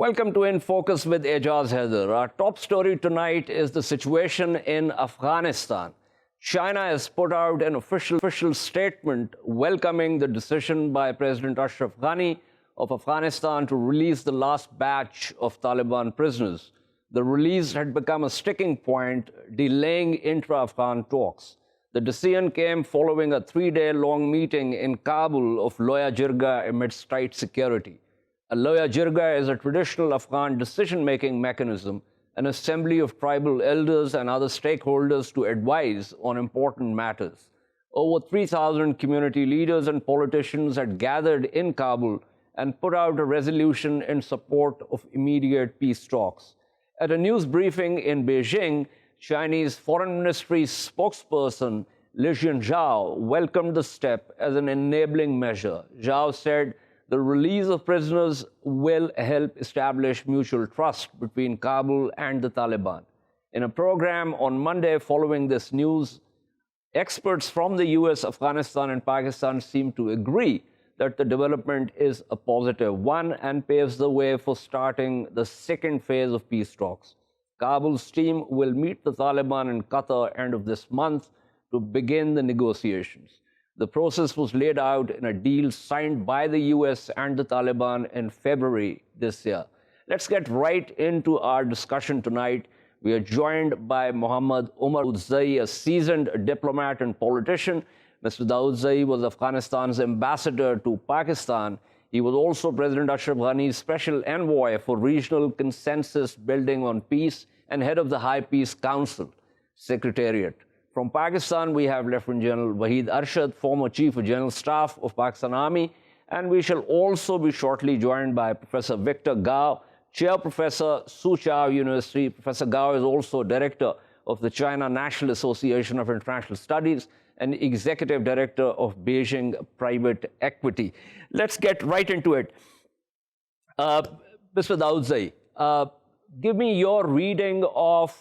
Welcome to In Focus with Ejaz Haider. Our top story tonight is the situation in Afghanistan. China has put out an official statement welcoming the decision by President Ashraf Ghani of Afghanistan to release the last batch of Taliban prisoners. The release had become a sticking point, delaying intra-Afghan talks. The decision came following a 3-day-long meeting in Kabul of Loya Jirga amidst tight security. A Loya Jirga is a traditional Afghan decision-making mechanism, an assembly of tribal elders and other stakeholders to advise on important matters. Over 3,000 community leaders and politicians had gathered in Kabul and put out a resolution in support of immediate peace talks. At a news briefing in Beijing, Chinese Foreign Ministry spokesperson Li Jianzhao welcomed the step as an enabling measure. Zhao said the release of prisoners will help establish mutual trust between Kabul and the Taliban. In a program on Monday following this news, experts from the US, Afghanistan, and Pakistan seem to agree that the development is a positive one and paves the way for starting the second phase of peace talks. Kabul's team will meet the Taliban in Qatar end of this month to begin the negotiations. The process was laid out in a deal signed by the US and the Taliban in February this year. Let's get right into our discussion tonight. We are joined by Mohammed Omar Daudzai, a seasoned diplomat and politician. Mr. Daudzai was Afghanistan's ambassador to Pakistan. He was also President Ashraf Ghani's special envoy for regional consensus building on peace and head of the High Peace Council Secretariat. From Pakistan, we have Lieutenant General Waheed Arshad, former Chief of General Staff of Pakistan Army, and we shall also be shortly joined by Professor Victor Gao, Chair Professor, Soochow University. Professor Gao is also Director of the China National Association of International Studies and Executive Director of Beijing Private Equity. Let's get right into it. Mr. Daudzai, give me your reading of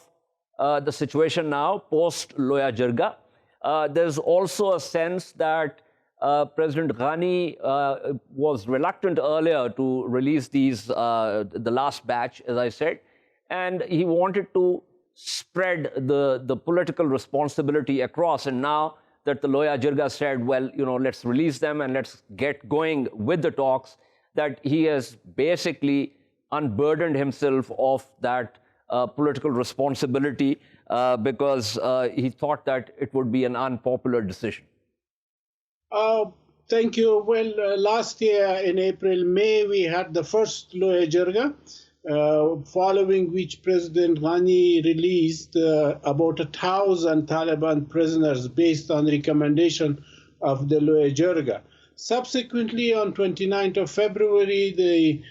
the situation now post Loya Jirga. There's also a sense that President Ghani was reluctant earlier to release these, the last batch, as I said, and he wanted to spread the political responsibility across. And now that the Loya Jirga said, well, you know, let's release them and let's get going with the talks, that he has basically unburdened himself of that political responsibility because he thought that it would be an unpopular decision. Thank you. Well, last year in April, May, we had the first Loya Jirga, following which President Ghani released about 1,000 Taliban prisoners based on recommendation of the Loya Jirga. Subsequently, on 29th of February, the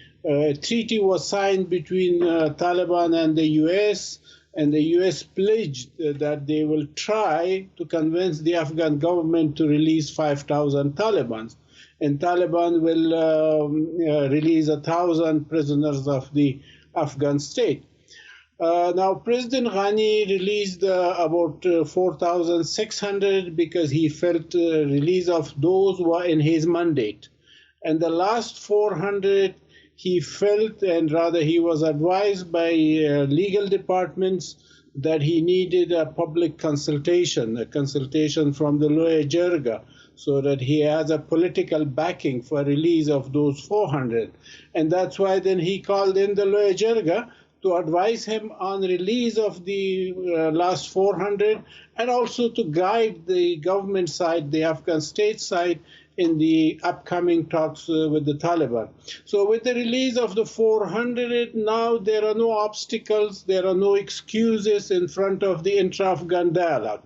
treaty was signed between Taliban and the US, and the US pledged that they will try to convince the Afghan government to release 5,000 Talibans. And Taliban will release 1,000 prisoners of the Afghan state. Now, President Ghani released about 4,600 because he felt release of those who were in his mandate. And the last 400 he felt, and rather he was advised by legal departments, that he needed a public consultation, a consultation from the Loya Jirga, so that he has a political backing for release of those 400. And that's why then he called in the Loya Jirga to advise him on release of the last 400, and also to guide the government side, the Afghan state side, in the upcoming talks with the Taliban. So with the release of the 400, now there are no obstacles, there are no excuses in front of the intra-Afghan dialogue.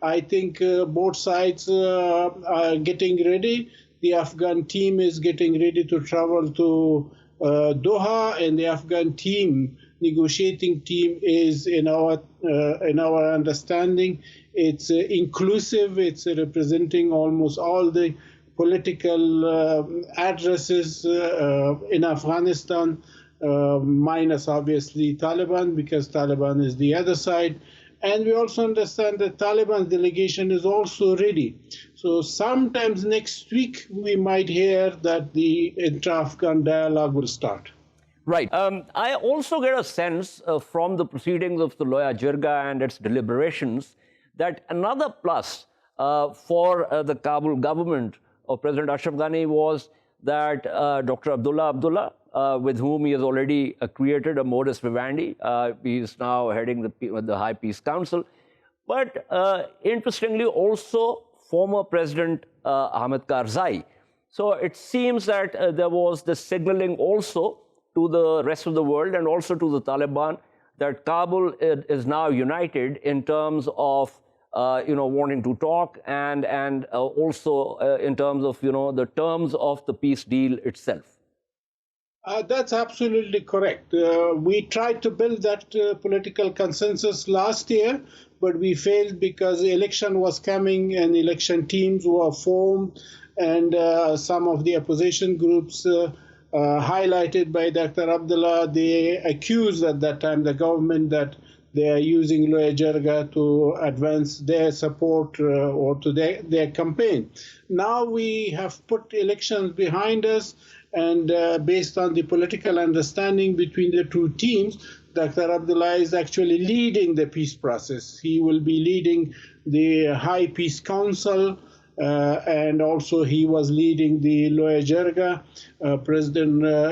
I think both sides are getting ready. The Afghan team is getting ready to travel to Doha, and the Afghan team, negotiating team, is in our understanding, it's inclusive, it's representing almost all the political addresses in Afghanistan, minus obviously Taliban, because Taliban is the other side. And we also understand that Taliban's delegation is also ready. So sometimes next week we might hear that the intra-Afghan dialogue will start. Right. I also get a sense from the proceedings of the Loya Jirga and its deliberations that another plus for the Kabul government of President Ashraf Ghani was that Dr. Abdullah, with whom he has already created a modus vivendi, he is now heading the High Peace Council. But interestingly, also former President Hamid Karzai. So it seems that there was this signaling also to the rest of the world and also to the Taliban that Kabul is now united in terms of wanting to talk and also in terms of the terms of the peace deal itself. That's absolutely correct. We tried to build that political consensus last year, but we failed because the election was coming and election teams were formed, and some of the opposition groups highlighted by Dr. Abdullah, they accused at that time the government that they are using Loya Jirga to advance their support or to their campaign. Now we have put elections behind us, and based on the political understanding between the two teams, Dr. Abdullah is actually leading the peace process. He will be leading the High Peace Council, and also he was leading the Loya Jirga.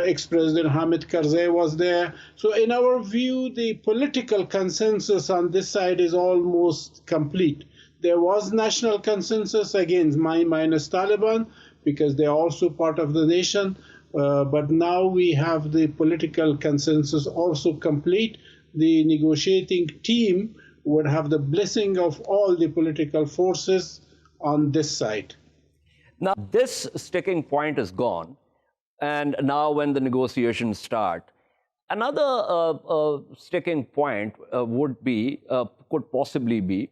Ex-President Hamid Karzai was there. So in our view, the political consensus on this side is almost complete. There was national consensus against minus Taliban because they are also part of the nation. But now we have the political consensus also complete. The negotiating team would have the blessing of all the political forces on this side. Now, this sticking point is gone, and now when the negotiations start, another sticking point could possibly be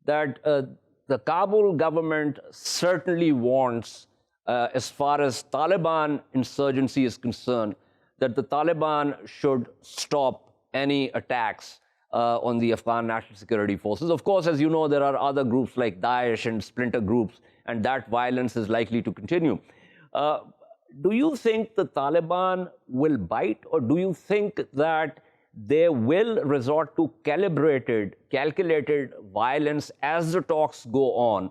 that the Kabul government certainly wants, as far as Taliban insurgency is concerned, that the Taliban should stop any attacks on the Afghan National Security Forces. Of course, as you know, there are other groups like Daesh and splinter groups, and that violence is likely to continue. Do you think the Taliban will bite, or do you think that they will resort to calculated violence as the talks go on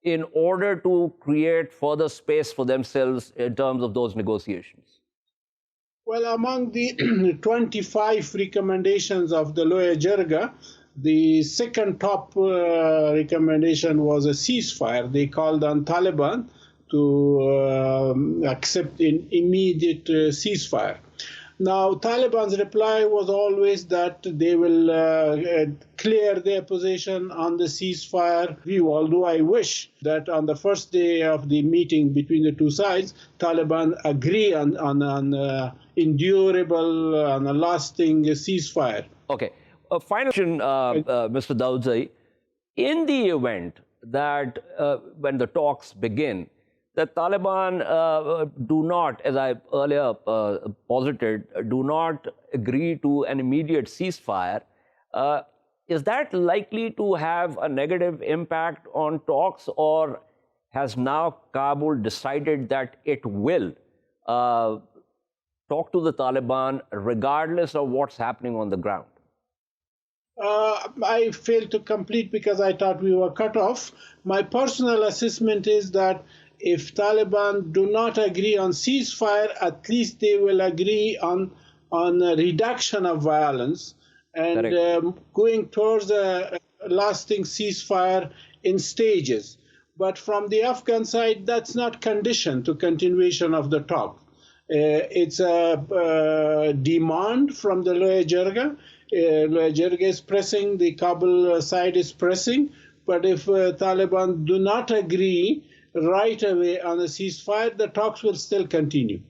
in order to create further space for themselves in terms of those negotiations? Well, among the 25 recommendations of the Loya Jirga, the second top recommendation was a ceasefire. They called on Taliban to accept an immediate ceasefire. Now, Taliban's reply was always that they will clear their position on the ceasefire view, although I wish that on the first day of the meeting between the two sides, Taliban agree on endurable, on a lasting ceasefire. Okay. A final question, Mr. Daudzai. In the event that when the talks begin, the Taliban do not, as I earlier posited, do not agree to an immediate ceasefire, is that likely to have a negative impact on talks, or has now Kabul decided that it will talk to the Taliban regardless of what's happening on the ground? I failed to complete because I thought we were cut off. My personal assessment is that if Taliban do not agree on ceasefire, at least they will agree on a reduction of violence and going towards a lasting ceasefire in stages. But from the Afghan side, that's not conditioned to continuation of the talk. It's a demand from the Loya Jirga. Loya Jirga is pressing, the Kabul side is pressing. But if Taliban do not agree right away on a ceasefire, the talks will still continue.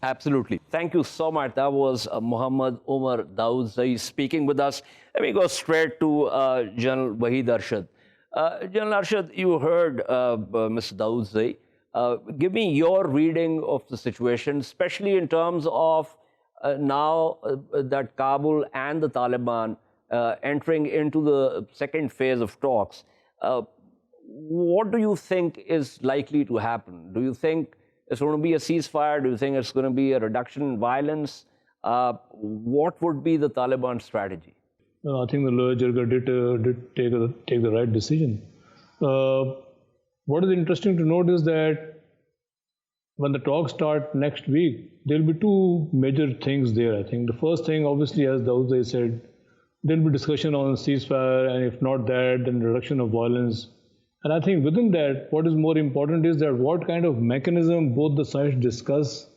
Absolutely. Thank you so much. That was Mohammed Omar Daudzai speaking with us. Let me go straight to General Waheed Arshad. General Arshad, you heard Mr. Daudzai. Give me your reading of the situation, especially in terms of now that Kabul and the Taliban entering into the second phase of talks. What do you think is likely to happen? Do you think it's going to be a ceasefire? Do you think it's going to be a reduction in violence? what would be the Taliban strategy? I think the lower Jirga did take the right decision. What is interesting to note is that when the talks start next week, there will be two major things there, I think. The first thing, obviously, as Daudzai said, there will be discussion on ceasefire, and if not that, then reduction of violence. And I think within that, what is more important is that what kind of mechanism both the sides discuss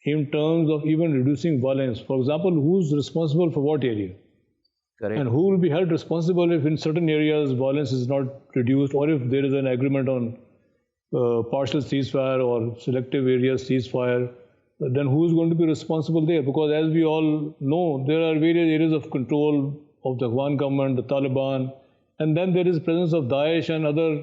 in terms of even reducing violence. For example, who's responsible for what area? Correct. And who will be held responsible if in certain areas violence is not reduced, or if there is an agreement on partial ceasefire or selective areas ceasefire, then who is going to be responsible there? Because as we all know, there are various areas of control of the Afghan government, the Taliban, and then there is presence of Daesh and other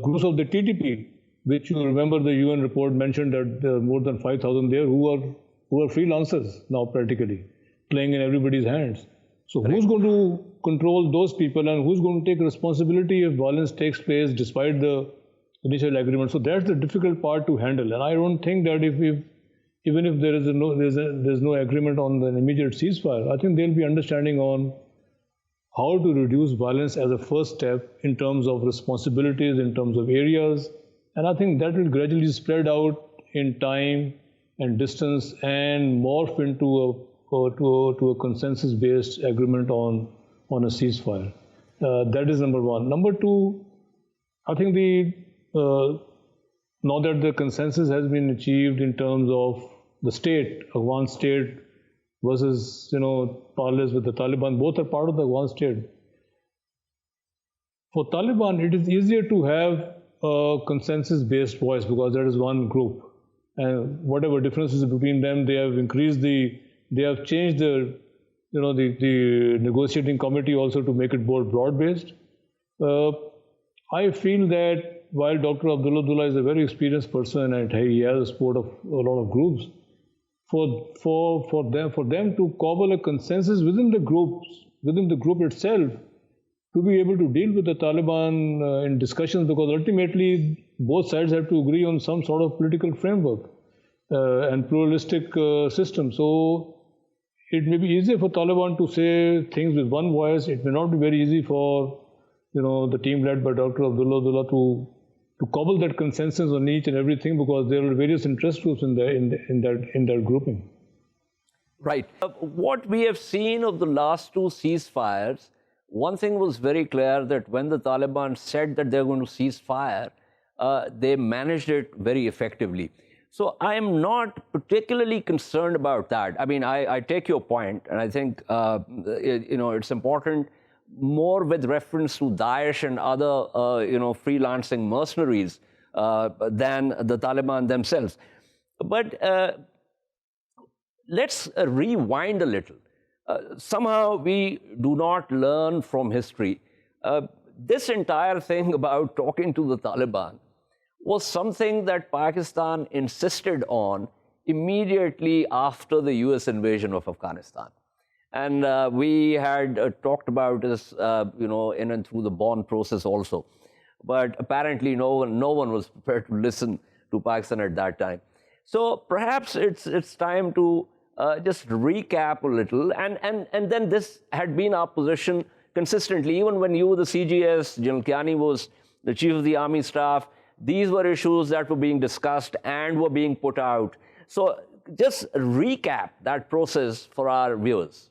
groups of the TTP, which you remember the UN report mentioned that there are more than 5,000 there who are freelancers now practically, playing in everybody's hands. So who's going to control those people, and who's going to take responsibility if violence takes place despite the initial agreement? So that's the difficult part to handle. And I don't think that even if there's no agreement on the immediate ceasefire, I think there'll be understanding on how to reduce violence as a first step in terms of responsibilities, in terms of areas. And I think that will gradually spread out in time and distance and morph into a consensus-based agreement on a ceasefire. That is number one. Number two, I think now that the consensus has been achieved in terms of the state, Afghan state versus parleys with the Taliban, both are part of the Afghan state. For Taliban, it is easier to have a consensus-based voice because there is one group, and whatever differences between them, they have changed the negotiating committee also to make it more broad-based. I feel that while Dr. Abdullah is a very experienced person and he has the support of a lot of groups, for them to cobble a consensus within the group itself, to be able to deal with the Taliban in discussions, because ultimately both sides have to agree on some sort of political framework and pluralistic system. So it may be easier for Taliban to say things with one voice. It may not be very easy for the team led by Dr. Abdullah to cobble that consensus on each and everything, because there are various interest groups in that grouping. Right. What we have seen of the last two ceasefires, one thing was very clear, that when the Taliban said that they're going to cease fire, they managed it very effectively. So I am not particularly concerned about that. I mean, I take your point, and I think it's important more with reference to Daesh and other freelancing mercenaries than the Taliban themselves. But let's rewind a little. Somehow we do not learn from history. This entire thing about talking to the Taliban was something that Pakistan insisted on immediately after the US invasion of Afghanistan. And we had talked about this, in and through the Bonn process also. But apparently no one was prepared to listen to Pakistan at that time. So perhaps it's time to just recap a little. And then this had been our position consistently. Even when you were the CGS, General Kiani was the Chief of the Army Staff, these were issues that were being discussed and were being put out. So just recap that process for our viewers.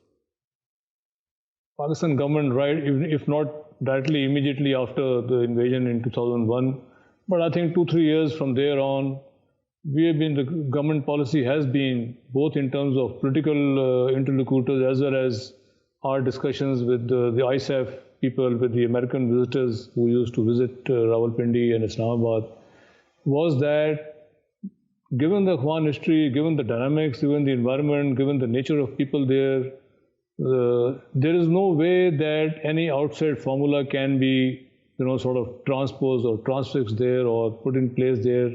Pakistan government, right, if not directly immediately after the invasion in 2001, but I think 2-3 years from there on, the government policy has been, both in terms of political interlocutors as well as our discussions with the ISAF people, with the American visitors who used to visit Rawalpindi and Islamabad, was that given the Afghan history, given the dynamics, given the environment, given the nature of people there, there is no way that any outside formula can be, sort of transposed or transfixed there or put in place there.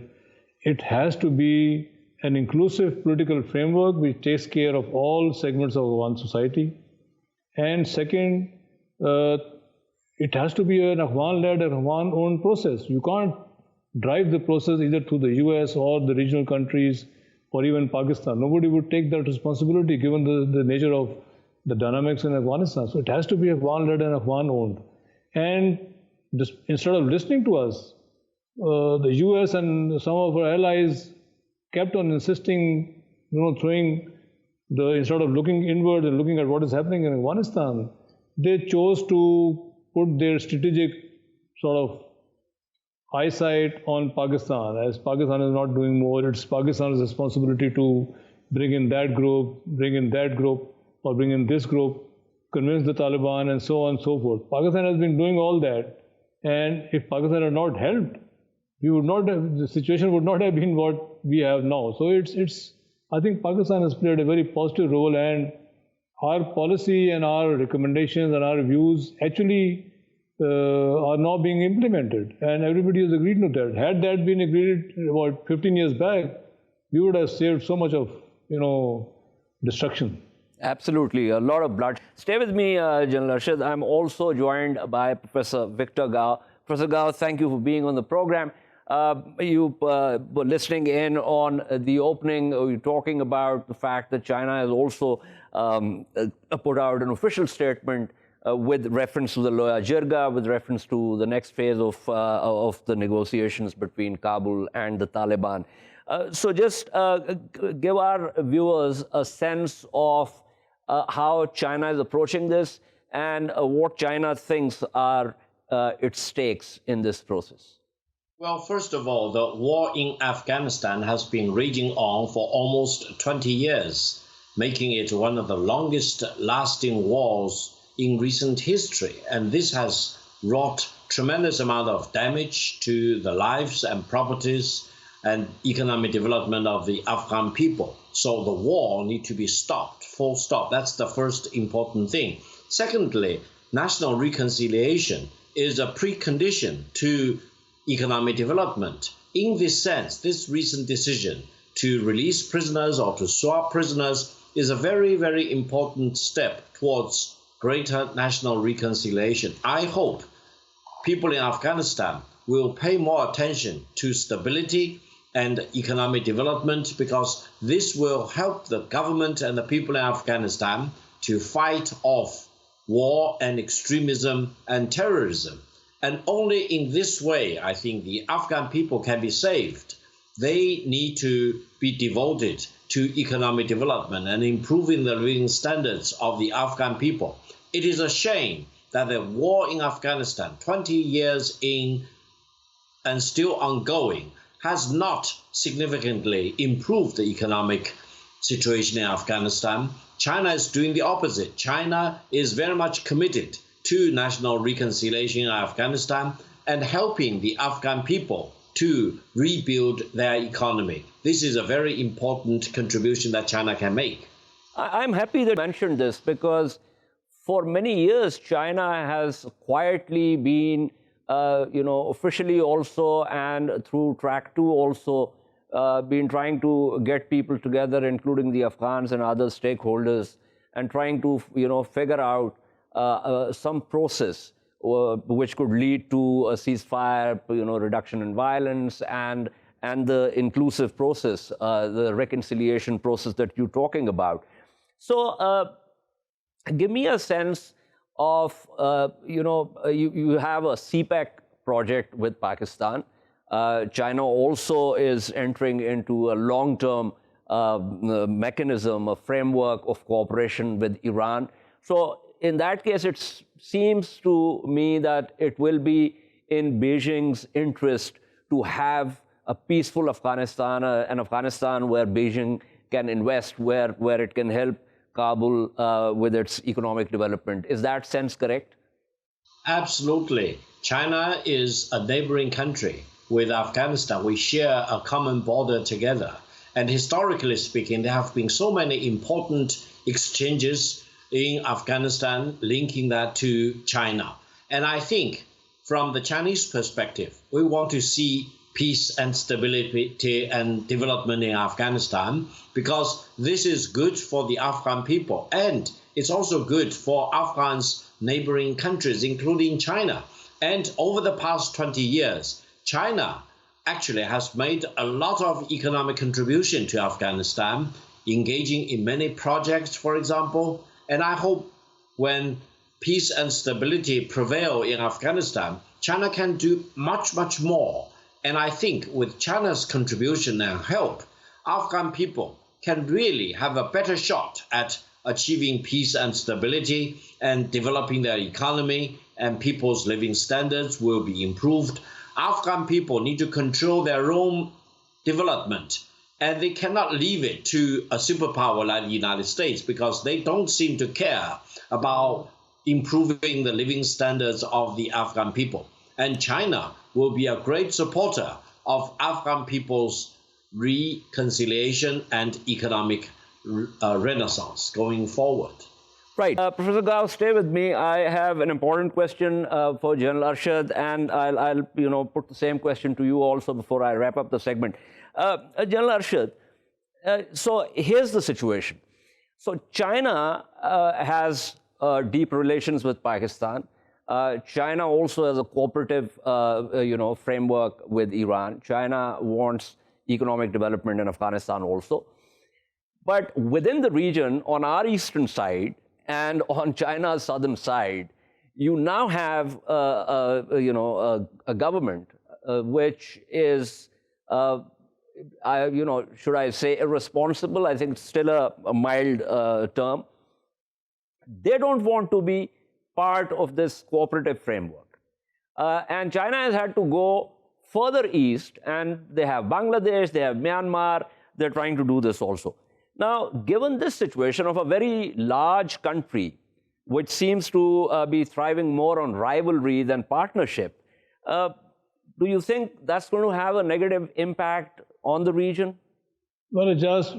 It has to be an inclusive political framework which takes care of all segments of one society. And second, it has to be an Afghan-led or Afghan-owned process. You can't drive the process either through the US or the regional countries or even Pakistan. Nobody would take that responsibility given the nature of the dynamics in Afghanistan. So it has to be Afghan-led and Afghan-owned. And instead of listening to us, the US and some of our allies kept on insisting, instead of looking inward and looking at what is happening in Afghanistan, they chose to put their strategic sort of eyesight on Pakistan. As Pakistan is not doing more, it's Pakistan's responsibility to bring in that group, bring in that group, or bring in this group, convince the Taliban, and so on and so forth. Pakistan has been doing all that, and if Pakistan had not helped, the situation would not have been what we have now. So I think Pakistan has played a very positive role, and our policy and our recommendations and our views actually are now being implemented, and everybody has agreed to that. Had that been agreed about 15 years back, we would have saved so much of, destruction. Absolutely, a lot of blood. Stay with me, General Arshad. I'm also joined by Professor Victor Gao. Professor Gao, thank you for being on the program. You were listening in on the opening, you talking about the fact that China has also put out an official statement with reference to the Loya Jirga, with reference to the next phase of the negotiations between Kabul and the Taliban. So just give our viewers a sense of how China is approaching this and what China thinks are its stakes in this process. Well, first of all, the war in Afghanistan has been raging on for almost 20 years, making it one of the longest lasting wars in recent history. And this has wrought tremendous amount of damage to the lives and properties and economic development of the Afghan people. So the war needs to be stopped, full stop. That's the first important thing. Secondly, national reconciliation is a precondition to economic development. In this sense, this recent decision to release prisoners or to swap prisoners is a very, very important step towards greater national reconciliation. I hope people in Afghanistan will pay more attention to stability and economic development, because this will help the government and the people in Afghanistan to fight off war and extremism and terrorism. And only in this way, I think, the Afghan people can be saved. They need to be devoted to economic development and improving the living standards of the Afghan people. It is a shame that the war in Afghanistan, 20 years in and still ongoing, has not significantly improved the economic situation in Afghanistan. China is doing the opposite. China is very much committed to national reconciliation in Afghanistan and helping the Afghan people to rebuild their economy. This is a very important contribution that China can make. I'm happy that you mentioned this, because for many years, China has quietly been, officially also and through Track 2 also, been trying to get people together, including the Afghans and other stakeholders, and trying to, figure out some process which could lead to a ceasefire, reduction in violence, and the inclusive process, the reconciliation process that you're talking about. So give me a sense of, you have a CPEC project with Pakistan. China also is entering into a long-term mechanism, a framework of cooperation with Iran. So in that case, it seems to me that it will be in Beijing's interest to have a peaceful Afghanistan, an Afghanistan where Beijing can invest, where it can help Kabul with its economic development. Is that sense correct? Absolutely. China is a neighboring country with Afghanistan. We share a common border together. And historically speaking, there have been so many important exchanges in Afghanistan linking that to China. And I think from the Chinese perspective, we want to see peace and stability and development in Afghanistan, because this is good for the Afghan people, and it's also good for Afghan's neighboring countries, including China. And over the past 20 years, China actually has made a lot of economic contribution to Afghanistan, engaging in many projects, for example. And I hope when peace and stability prevail in Afghanistan, China can do much, much more. And I think with China's contribution and help, Afghan people can really have a better shot at achieving peace and stability and developing their economy, and people's living standards will be improved. Afghan people need to control their own development, and they cannot leave it to a superpower like the United States because they don't seem to care about improving the living standards of the Afghan people. And China will be a great supporter of Afghan people's reconciliation and economic renaissance going forward. Right. Professor Gao, stay with me. I have an important question for General Arshad, and I'll put the same question to you also before I wrap up the segment. General Arshad, so here's the situation. So China has deep relations with Pakistan. China also has a cooperative, framework with Iran. China wants economic development in Afghanistan also. But within the region, on our eastern side and on China's southern side, you now have a government which is, should I say irresponsible? I think it's still a mild term. They don't want to be part of this cooperative framework. And China has had to go further east, and they have Bangladesh, they have Myanmar, they're trying to do this also. Now, given this situation of a very large country, which seems to be thriving more on rivalry than partnership, do you think that's going to have a negative impact on the region? Well, Ejaz,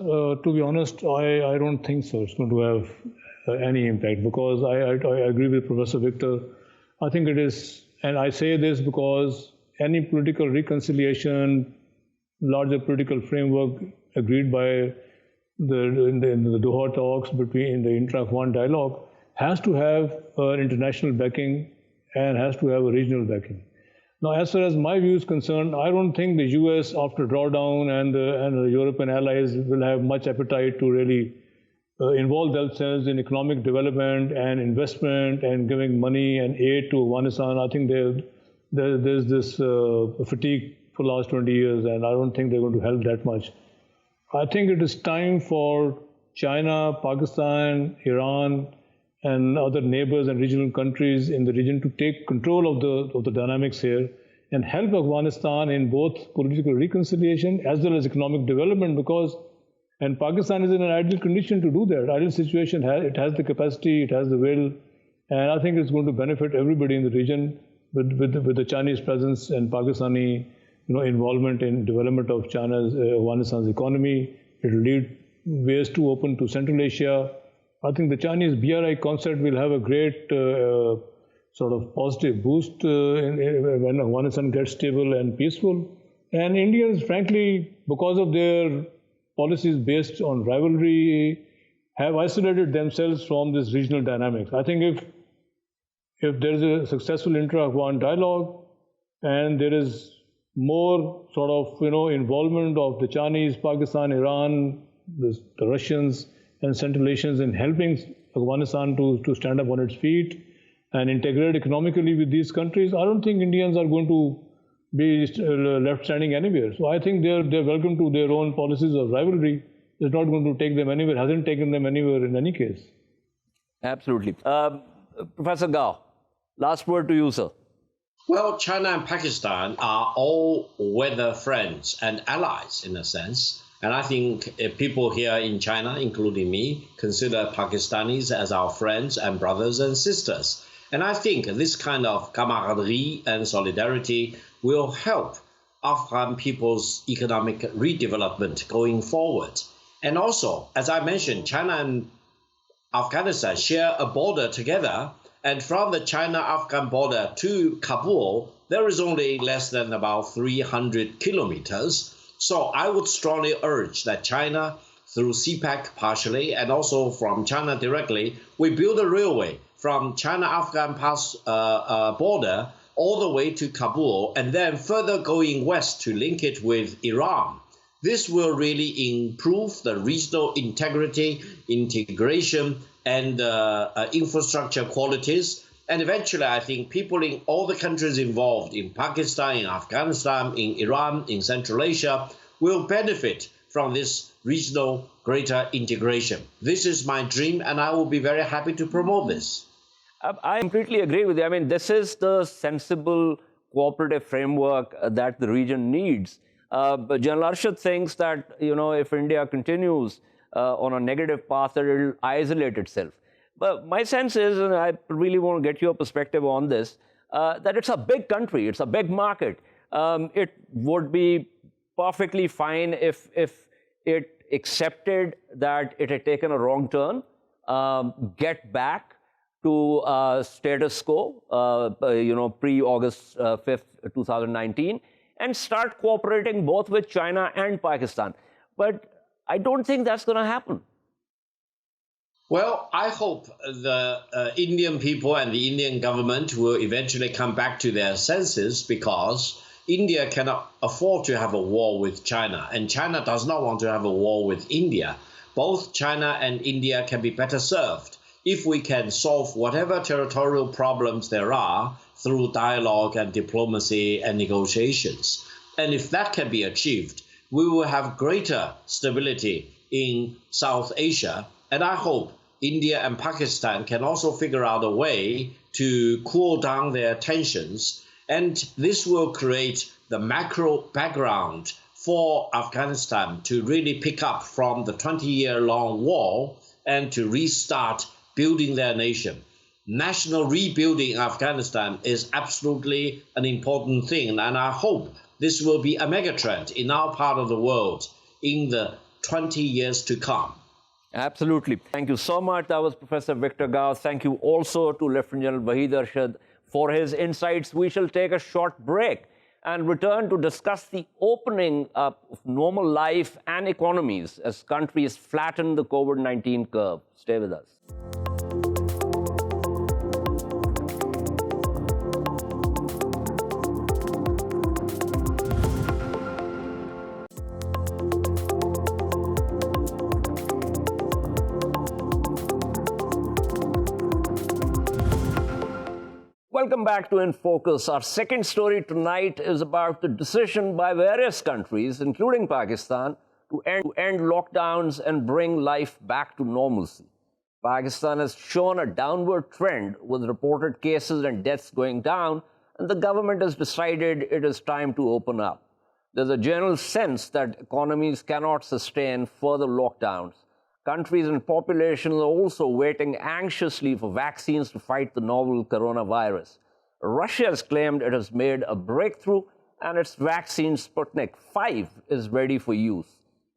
to be honest, I don't think so. It's going to have any impact because I agree with Professor Victor. I think it is, and I say this because any political reconciliation, larger political framework agreed by in the Doha talks between the intra-Afghan dialogue has to have international backing and has to have a regional backing. Now, as far as my view is concerned, I don't think the US, after drawdown, and the European allies will have much appetite to really involve themselves in economic development and investment and giving money and aid to Afghanistan. I think there's this fatigue for the last 20 years, and I don't think they're going to help that much. I think it is time for China, Pakistan, Iran, and other neighbors and regional countries in the region to take control of the dynamics here and help Afghanistan in both political reconciliation as well as economic development, and Pakistan is in an ideal condition to do that. Ideal situation, it has the capacity, it has the will, and I think it's going to benefit everybody in the region with the Chinese presence and Pakistani involvement in development of Afghanistan's economy. It will lead ways to open to Central Asia. I think the Chinese BRI concept will have a great sort of positive boost when Afghanistan gets stable and peaceful. And Indians, frankly, because of their policies based on rivalry, have isolated themselves from this regional dynamics. I think if there is a successful intra-Afghan dialogue and there is more sort of involvement of the Chinese, Pakistan, Iran, the Russians, and Central Asians in helping Afghanistan to stand up on its feet and integrate economically with these countries, I don't think Indians are going to be left standing anywhere. So I think they're welcome to their own policies of rivalry. It's not going to take them anywhere, hasn't taken them anywhere in any case. Absolutely. Professor Gao, last word to you, sir. Well, China and Pakistan are all-weather friends and allies in a sense. And I think people here in China, including me, consider Pakistanis as our friends and brothers and sisters. And I think this kind of camaraderie and solidarity will help Afghan people's economic redevelopment going forward. And also, as I mentioned, China and Afghanistan share a border together. And from the China-Afghan border to Kabul, there is only less than about 300 kilometers. So I would strongly urge that China, through CPEC partially, and also from China directly, we build a railway from China-Afghan border all the way to Kabul, and then further going west to link it with Iran. This will really improve the regional integrity, integration, and infrastructure qualities. And eventually, I think people in all the countries involved, in Pakistan, in Afghanistan, in Iran, in Central Asia, will benefit from this regional greater integration. This is my dream, and I will be very happy to promote this. I completely agree with you. I mean, this is the sensible cooperative framework that the region needs. But General Arshad thinks that, if India continues on a negative path, that it will isolate itself. But my sense is, and I really want to get your perspective on this, that it's a big country, it's a big market. It would be perfectly fine if it accepted that it had taken a wrong turn, get back to status quo, pre-August 5th, 2019, and start cooperating both with China and Pakistan. But I don't think that's going to happen. Well, I hope the Indian people and the Indian government will eventually come back to their senses, because India cannot afford to have a war with China, and China does not want to have a war with India. Both China and India can be better served if we can solve whatever territorial problems there are through dialogue and diplomacy and negotiations. And if that can be achieved, we will have greater stability in South Asia. And I hope India and Pakistan can also figure out a way to cool down their tensions. And this will create the macro background for Afghanistan to really pick up from the 20-year-long war and to restart building their nation. National rebuilding in Afghanistan is absolutely an important thing, and I hope this will be a megatrend in our part of the world in the 20 years to come. Absolutely. Thank you so much. That was Professor Victor Gao. Thank you also to Lieutenant General Waheed Arshad for his insights. We shall take a short break and return to discuss the opening up of normal life and economies as countries flatten the COVID-19 curve. Stay with us. Welcome back to In Focus. Our second story tonight is about the decision by various countries, including Pakistan, to end lockdowns and bring life back to normalcy. Pakistan has shown a downward trend with reported cases and deaths going down, and the government has decided it is time to open up. There's a general sense that economies cannot sustain further lockdowns. Countries and populations are also waiting anxiously for vaccines to fight the novel coronavirus. Russia has claimed it has made a breakthrough and its vaccine Sputnik 5 is ready for use.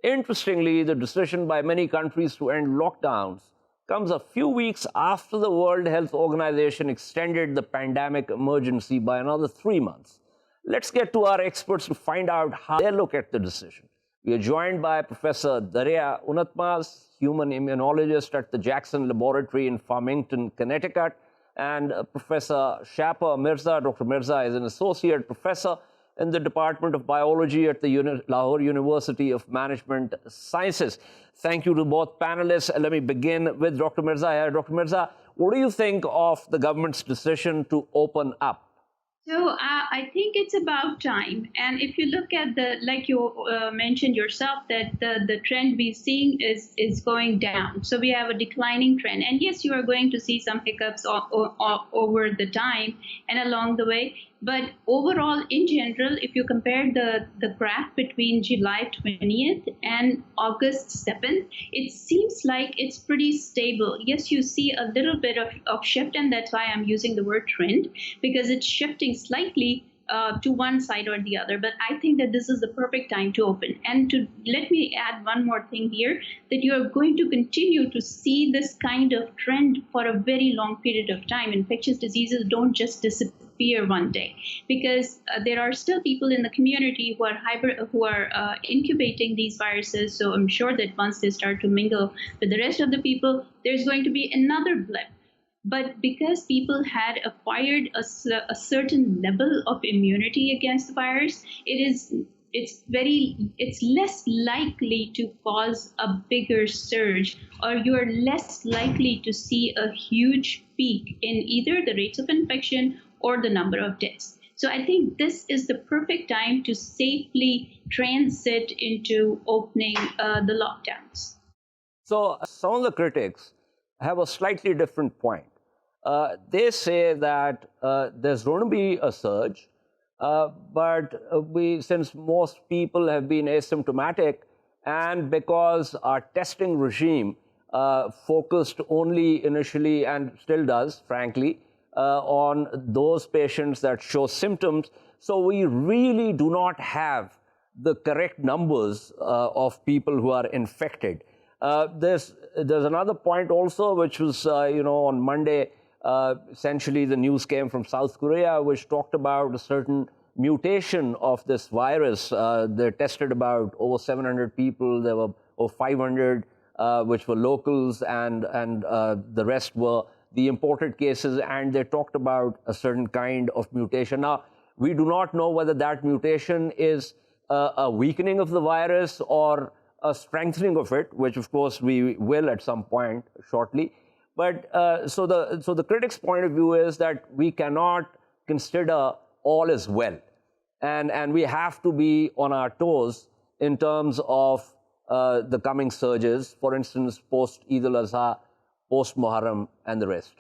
Interestingly, the decision by many countries to end lockdowns comes a few weeks after the World Health Organization extended the pandemic emergency by another 3 months. Let's get to our experts to find out how they look at the decision. We are joined by Professor Derya Unutmaz, human immunologist at the Jackson Laboratory in Farmington, Connecticut, and Professor Mirza. Dr. Mirza is an associate professor in the Department of Biology at the Lahore University of Management Sciences. Thank you to both panelists. Let me begin with Dr. Mirza here. Dr. Mirza, what do you think of the government's decision to open up? So I think it's about time. And if you look at like you mentioned yourself, that the trend we're seeing is going down. So we have a declining trend. And yes, you are going to see some hiccups over the time and along the way. But overall, in general, if you compare the graph between July 20th and August 7th, it seems like it's pretty stable. Yes, you see a little bit of shift, and that's why I'm using the word trend, because it's shifting slightly to one side or the other. But I think that this is the perfect time to open. And let me add one more thing here, that you are going to continue to see this kind of trend for a very long period of time. Infectious diseases don't just disappear one day, because there are still people in the community who are incubating these viruses. So I'm sure that once they start to mingle with the rest of the people, there's going to be another blip. But because people had acquired a certain level of immunity against the virus, it's less likely to cause a bigger surge, or you're less likely to see a huge peak in either the rates of infection or the number of deaths. So I think this is the perfect time to safely transit into opening the lockdowns. So some of the critics have a slightly different point. They say that there's going to be a surge, but since most people have been asymptomatic, and because our testing regime focused only initially, and still does, frankly, on those patients that show symptoms, so we really do not have the correct numbers of people who are infected. There's another point also, which was, on Monday, essentially the news came from South Korea, which talked about a certain mutation of this virus. They tested about over 700 people. There were over 500 which were locals, and the rest were the imported cases, and they talked about a certain kind of mutation. Now, we do not know whether that mutation is a weakening of the virus or a strengthening of it, which of course we will at some point shortly. But so the critics' point of view is that we cannot consider all is well, and we have to be on our toes in terms of the coming surges, for instance, post Eid al-Adha, post Muharram, and the rest.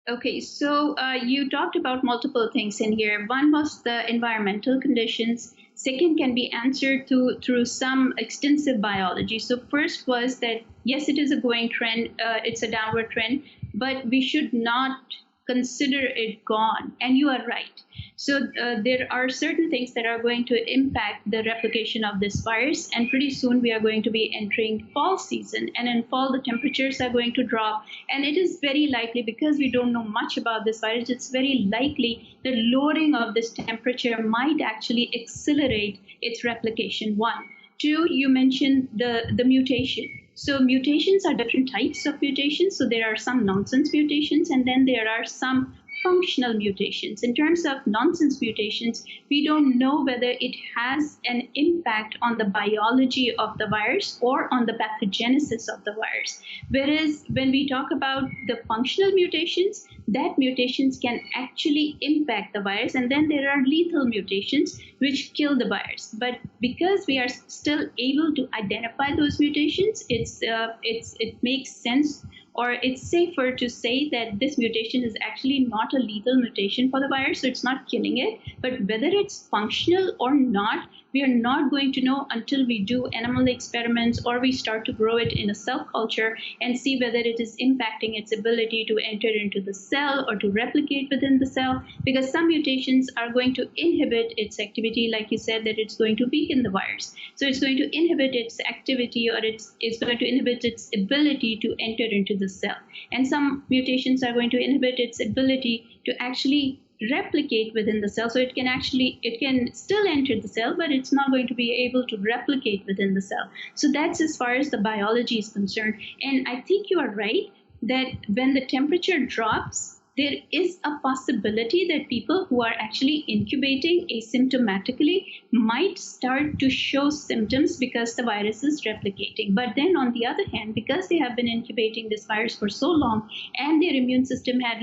Okay, so you talked about multiple things in here. One was the environmental conditions. Second can be answered through some extensive biology. So first was that, yes, it is a going trend, it's a downward trend, but we should not consider it gone. And you are right. So there are certain things that are going to impact the replication of this virus. And pretty soon we are going to be entering fall season. And in fall, the temperatures are going to drop. And it is very likely, because we don't know much about this virus, it's very likely that lowering of this temperature might actually accelerate its replication. One. Two, you mentioned the mutation. So mutations are different types of mutations. So there are some nonsense mutations, and then there are some functional mutations. In terms of nonsense mutations, we don't know whether it has an impact on the biology of the virus or on the pathogenesis of the virus. Whereas when we talk about the functional mutations, that mutations can actually impact the virus, and then there are lethal mutations which kill the virus. But because we are still able to identify those mutations, it makes sense, or it's safer to say that this mutation is actually not a lethal mutation for the virus, so it's not killing it. But whether it's functional or not, we are not going to know until we do animal experiments or we start to grow it in a cell culture and see whether it is impacting its ability to enter into the cell or to replicate within the cell, because some mutations are going to inhibit its activity, like you said, that it's going to weaken the virus. So it's going to inhibit its activity, or it's going to inhibit its ability to enter into the cell. And some mutations are going to inhibit its ability to actually replicate within the cell. So it can still enter the cell, but it's not going to be able to replicate within the cell. So that's as far as the biology is concerned. And I think you are right that when the temperature drops, there is a possibility that people who are actually incubating asymptomatically might start to show symptoms because the virus is replicating. But then on the other hand, because they have been incubating this virus for so long and their immune system had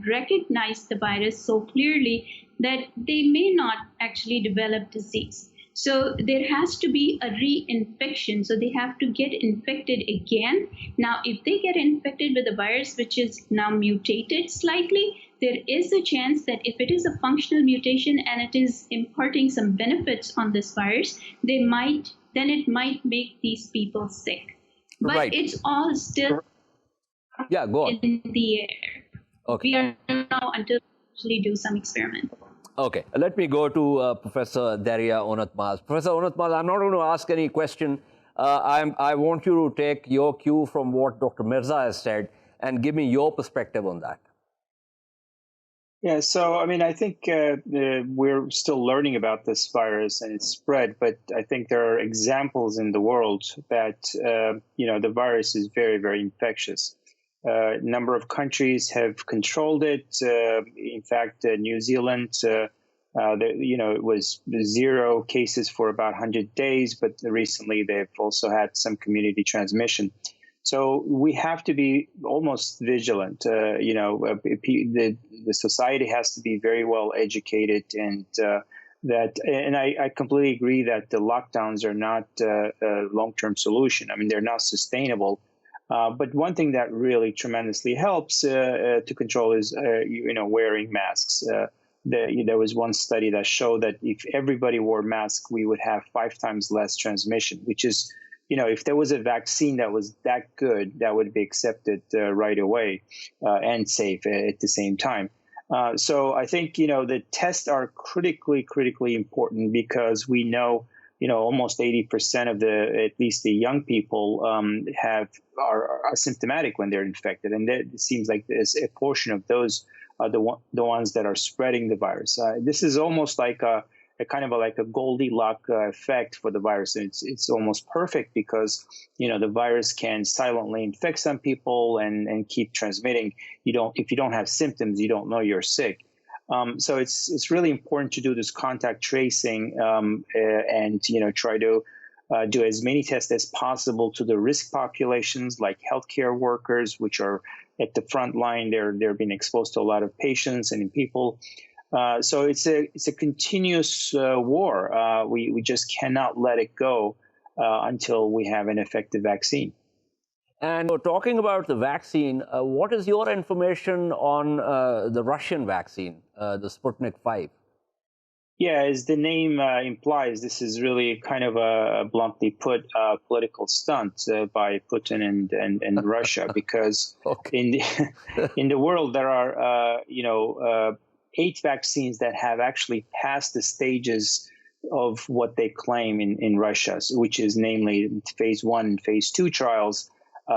recognized the virus so clearly that they may not actually develop disease. So there has to be a reinfection. So they have to get infected again. Now, if they get infected with a virus which is now mutated slightly, there is a chance that if it is a functional mutation and it is imparting some benefits on this virus, it might make these people sick. But right. It's all still go on. in the air. Okay. We are now until we actually do some experiment. Okay, let me go to Professor Derya Unutmaz. Professor Unutmaz, I'm not going to ask any question. I want you to take your cue from what Dr. Mirza has said and give me your perspective on that. Yeah, so I mean, I think we're still learning about this virus and its spread, but I think there are examples in the world that the virus is very, very infectious. number of countries have controlled it. In fact, New Zealand, it was 0 cases for about 100 days, but recently they've also had some community transmission. So we have to be almost vigilant. The society has to be very well educated, and I completely agree that the lockdowns are not a long-term solution. I mean, they're not sustainable. But one thing that really tremendously helps to control is, wearing masks. There was one study that showed that if everybody wore masks, we would have 5 times less transmission, which is, if there was a vaccine that was that good, that would be accepted right away and safe at the same time. So I think, the tests are critically important, because we know, almost 80% of at least the young people are asymptomatic when they're infected. And it seems like there's a portion of those are the ones that are spreading the virus. This is almost like a kind of like a Goldilocks effect for the virus. And it's almost perfect, because, the virus can silently infect some people and keep transmitting. If you don't have symptoms, you don't know you're sick. So it's really important to do this contact tracing and try to do as many tests as possible to the risk populations, like healthcare workers, which are at the front line. They're being exposed to a lot of patients and people. So it's a continuous war. We just cannot let it go until we have an effective vaccine. And talking about the vaccine, what is your information on the Russian vaccine, the Sputnik 5? Yeah, as the name implies, this is really kind of a bluntly put political stunt by Putin and Russia, because in the world there are 8 vaccines that have actually passed the stages of what they claim in Russia, which is namely phase 1 and phase 2 trials.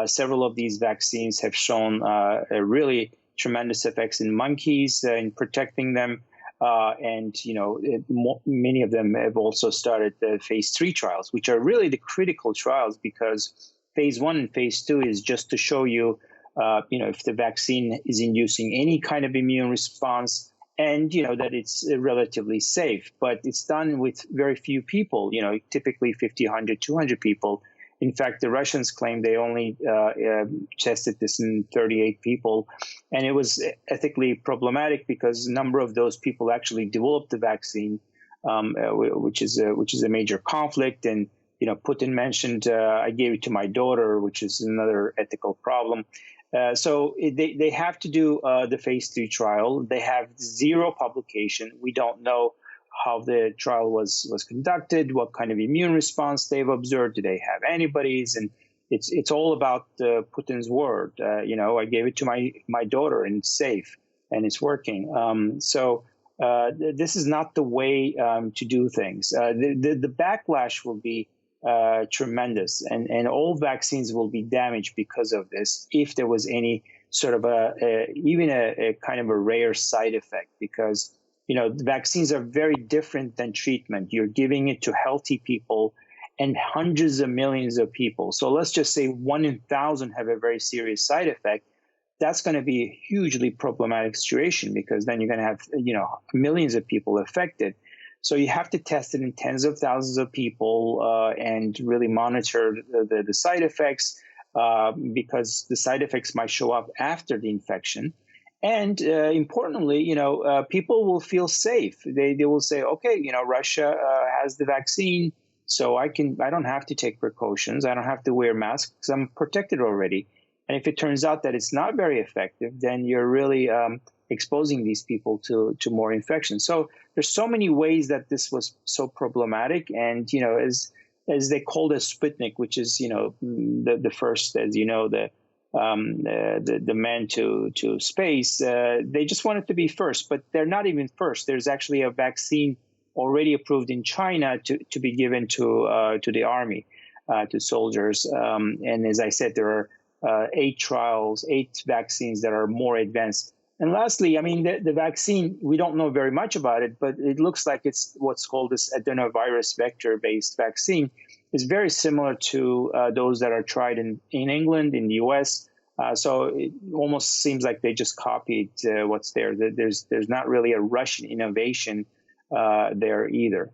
Several of these vaccines have shown really tremendous effects in monkeys in protecting them. Many of them have also started the phase 3 trials, which are really the critical trials, because phase 1 and phase 2 is just to show you, if the vaccine is inducing any kind of immune response, and, that it's relatively safe. But it's done with very few people, typically 50, 100, 200 people. In fact, the Russians claim they only tested this in 38 people, and it was ethically problematic because a number of those people actually developed the vaccine, which is a major conflict. And Putin mentioned I gave it to my daughter, which is another ethical problem. So they have to do the phase 3 trial. They have 0 publication. We don't know how the trial was conducted, what kind of immune response they've observed, do they have antibodies, and it's all about Putin's word. I gave it to my daughter, and it's safe, and it's working. This is not the way to do things. The backlash will be tremendous, and all vaccines will be damaged because of this, if there was any sort of even a kind of a rare side effect, because the vaccines are very different than treatment. You're giving it to healthy people and hundreds of millions of people. So let's just say 1 in 1,000 have a very serious side effect. That's going to be a hugely problematic situation, because then you're going to have, millions of people affected. So you have to test it in tens of thousands of people and really monitor the side effects, because the side effects might show up after the infection. And importantly, people will feel safe. They will say, okay, Russia has the vaccine, so I don't have to take precautions. I don't have to wear masks because I'm protected already. And if it turns out that it's not very effective, then you're really exposing these people to more infections. So there's so many ways that this was so problematic. And, as they called it Sputnik, which is, the first, as the man to space, they just wanted to be first, but they're not even first. There's actually a vaccine already approved in China to be given to the army, to soldiers. And as I said, there are 8 vaccines that are more advanced. And lastly, the vaccine, we don't know very much about it, but it looks like it's what's called this adenovirus vector-based vaccine. It's very similar to those that are tried in England, in the U.S., So it almost seems like they just copied what's there. There's not really a Russian innovation there either.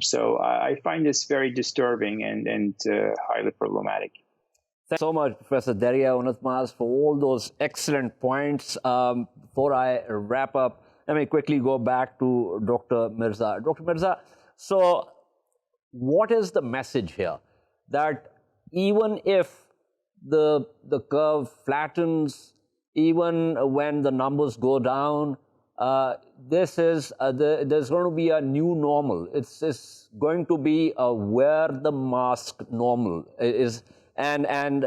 So I find this very disturbing and highly problematic. Thanks so much, Professor Derya, Unutmaz, for all those excellent points. Before I wrap up, let me quickly go back to Dr. Mirza. Dr. Mirza, so what is the message here? That even if the curve flattens, even when the numbers go down, there's going to be a new normal. It's going to be a wear the mask normal and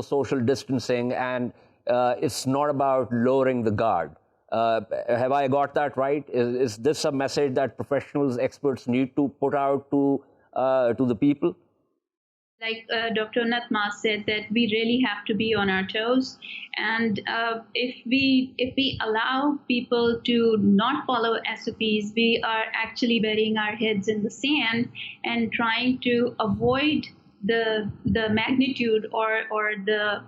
social distancing, and it's not about lowering the guard. Have I got that right? Is this a message that professionals, experts need to put out to the people? Like Dr. Unutmaz said, that we really have to be on our toes, and if we allow people to not follow SOPs, we are actually burying our heads in the sand and trying to avoid the magnitude or the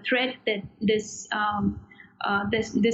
threat that this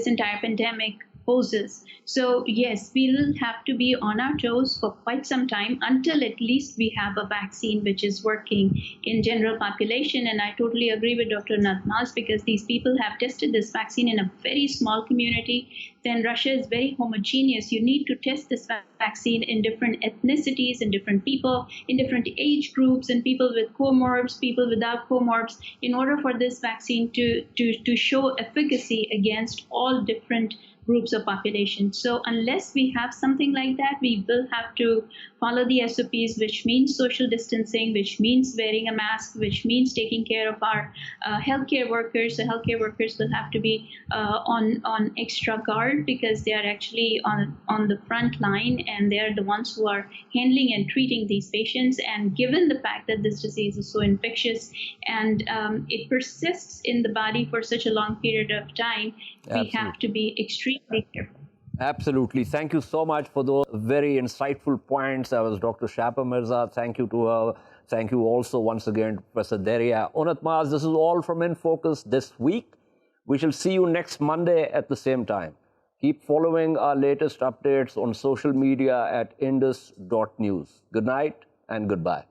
entire pandemic poses. So yes, we will have to be on our toes for quite some time until at least we have a vaccine which is working in general population. And I totally agree with Dr. Unutmaz, because these people have tested this vaccine in a very small community. Then Russia is very homogeneous. You need to test this vaccine in different ethnicities, in different people, in different age groups, and people with comorbs, people without comorbs, in order for this vaccine to show efficacy against all different groups of population. So unless we have something like that, we will have to follow the SOPs, which means social distancing, which means wearing a mask, which means taking care of our healthcare workers. The healthcare workers will have to be on extra guard, because they are actually on the front line, and they are the ones who are handling and treating these patients. And given the fact that this disease is so infectious and it persists in the body for such a long period of time, we have to be extremely careful. Absolutely. Thank you so much for those very insightful points. That was Dr. Shapa Mirza. Thank you to her. Thank you also once again to Professor Derya. Unutmaz, this is all from In Focus this week. We shall see you next Monday at the same time. Keep following our latest updates on social media at indus.news. Good night and goodbye.